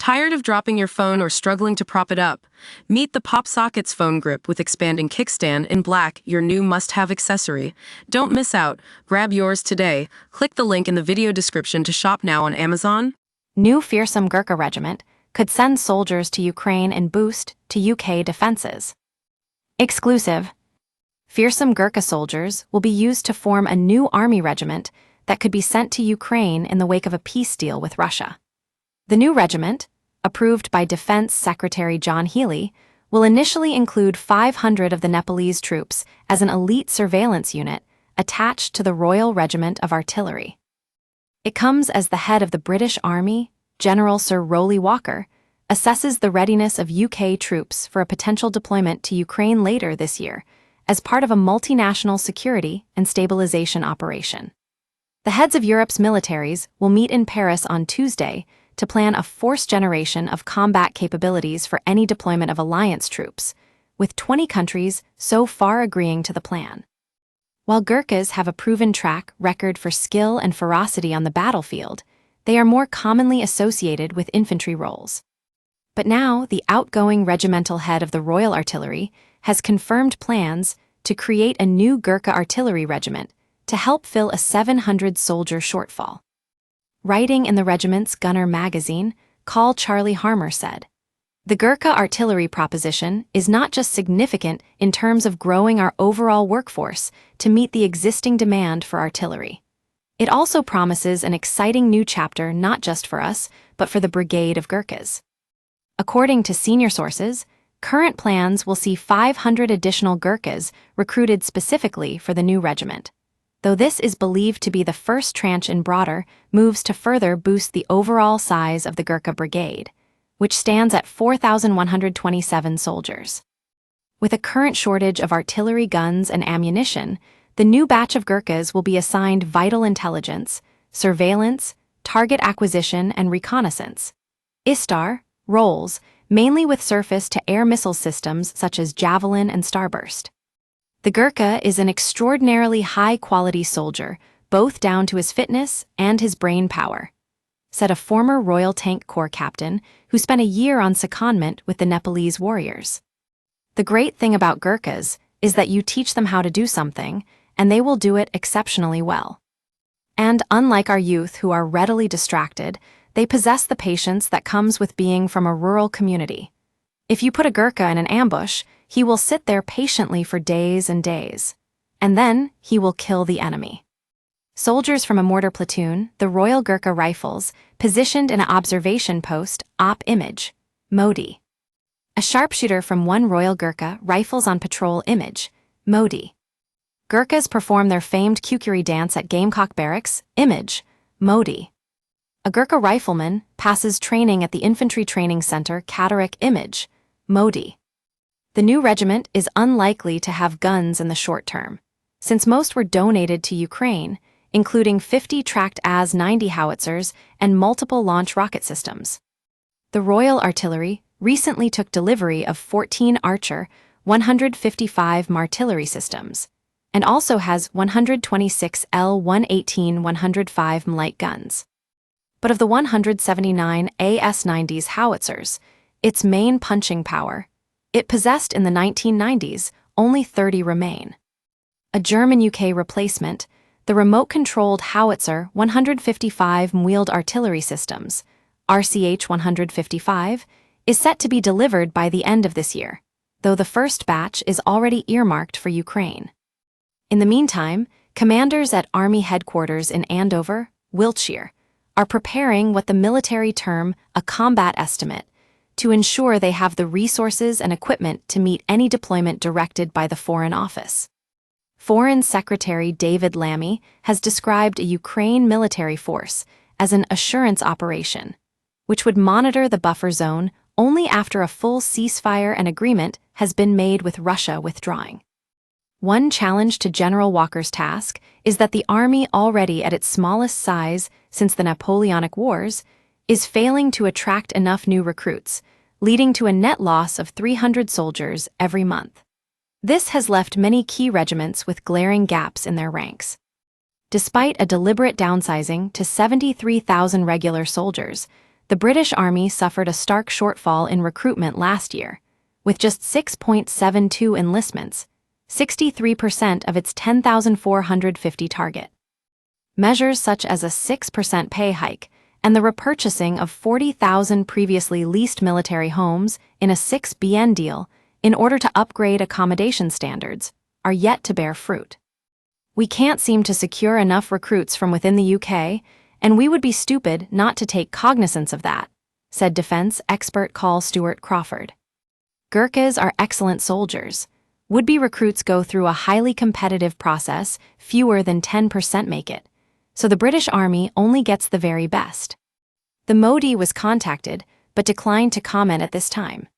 Tired of dropping your phone or struggling to prop it up? Meet the Pop Sockets phone grip with expanding kickstand in black, your new must-have accessory. Don't miss out. Grab yours today. Click the link in the video description to shop now on Amazon. New fearsome Gurkha Regiment could send soldiers to Ukraine and boost to UK defenses. Exclusive. Fearsome Gurkha soldiers will be used to form a new army regiment that could be sent to Ukraine in the wake of a peace deal with Russia. The new regiment, approved by Defense Secretary John Healey, will initially include 500 of the Nepalese troops as an elite surveillance unit attached to the Royal Regiment of Artillery. It comes as the head of the British Army, General Sir Rowley Walker, assesses the readiness of UK troops for a potential deployment to Ukraine later this year as part of a multinational security and stabilization operation. The heads of Europe's militaries will meet in Paris on Tuesday to plan a fourth generation of combat capabilities for any deployment of alliance troops, with 20 countries so far agreeing to the plan. While Gurkhas have a proven track record for skill and ferocity on the battlefield, they are more commonly associated with infantry roles. But now, the outgoing regimental head of the Royal Artillery has confirmed plans to create a new Gurkha Artillery Regiment to help fill a 700-soldier shortfall. Writing in the regiment's Gunner magazine, Call Charlie Harmer said, "The Gurkha artillery proposition is not just significant in terms of growing our overall workforce to meet the existing demand for artillery. It also promises an exciting new chapter not just for us, but for the Brigade of Gurkhas." According to senior sources, current plans will see 500 additional Gurkhas recruited specifically for the new regiment, though this is believed to be the first tranche in broader moves to further boost the overall size of the Gurkha Brigade, which stands at 4,127 soldiers. With a current shortage of artillery guns and ammunition, the new batch of Gurkhas will be assigned vital intelligence, surveillance, target acquisition, and reconnaissance (ISTAR) roles, mainly with surface-to-air missile systems such as Javelin and Starburst. The Gurkha is an extraordinarily high-quality soldier, both down to his fitness and his brain power, said a former Royal Tank Corps captain who spent a year on secondment with the Nepalese warriors. "The great thing about Gurkhas is that you teach them how to do something, and they will do it exceptionally well. And unlike our youth who are readily distracted, they possess the patience that comes with being from a rural community. If you put a Gurkha in an ambush, he will sit there patiently for days and days, and then he will kill the enemy." Soldiers from a mortar platoon, the Royal Gurkha Rifles, positioned in an observation post, Op Image, Modi. A sharpshooter from one Royal Gurkha Rifles on patrol, Image, Modi. Gurkhas perform their famed Kukuri dance at Gamecock Barracks, Image, Modi. A Gurkha rifleman passes training at the Infantry Training Center, Katarak, Image, Modi. The new regiment is unlikely to have guns in the short term, since most were donated to Ukraine, including 50 tracked AS-90 howitzers and multiple launch rocket systems. The Royal Artillery recently took delivery of 14 Archer 155 artillery systems, and also has 126 L-118-105 light guns. But of the 179 AS-90's howitzers, its main punching power, it possessed in the 1990s, only 30 remain. A German-UK replacement, the remote-controlled howitzer 155 wheeled artillery systems, RCH-155, is set to be delivered by the end of this year, though the first batch is already earmarked for Ukraine. In the meantime, commanders at Army headquarters in Andover, Wiltshire, are preparing what the military term a combat estimate to ensure they have the resources and equipment to meet any deployment directed by the Foreign Office. Foreign Secretary David Lammy has described a Ukraine military force as an assurance operation, which would monitor the buffer zone only after a full ceasefire and agreement has been made with Russia withdrawing. One challenge to General Walker's task is that the army, already at its smallest size since the Napoleonic Wars, is failing to attract enough new recruits, leading to a net loss of 300 soldiers every month. This has left many key regiments with glaring gaps in their ranks. Despite a deliberate downsizing to 73,000 regular soldiers, the British Army suffered a stark shortfall in recruitment last year, with just 6.72 enlistments, 63% of its 10,450 target. Measures such as a 6% pay hike and the repurchasing of 40,000 previously leased military homes in a 6BN deal in order to upgrade accommodation standards are yet to bear fruit. We can't seem to secure enough recruits from within the UK, and we would be stupid not to take cognizance of that, said defense expert Carl Stuart Crawford. Gurkhas are excellent soldiers. Would-be recruits go through a highly competitive process, fewer than 10% make it, so the British Army only gets the very best. The Modi was contacted, but declined to comment at this time.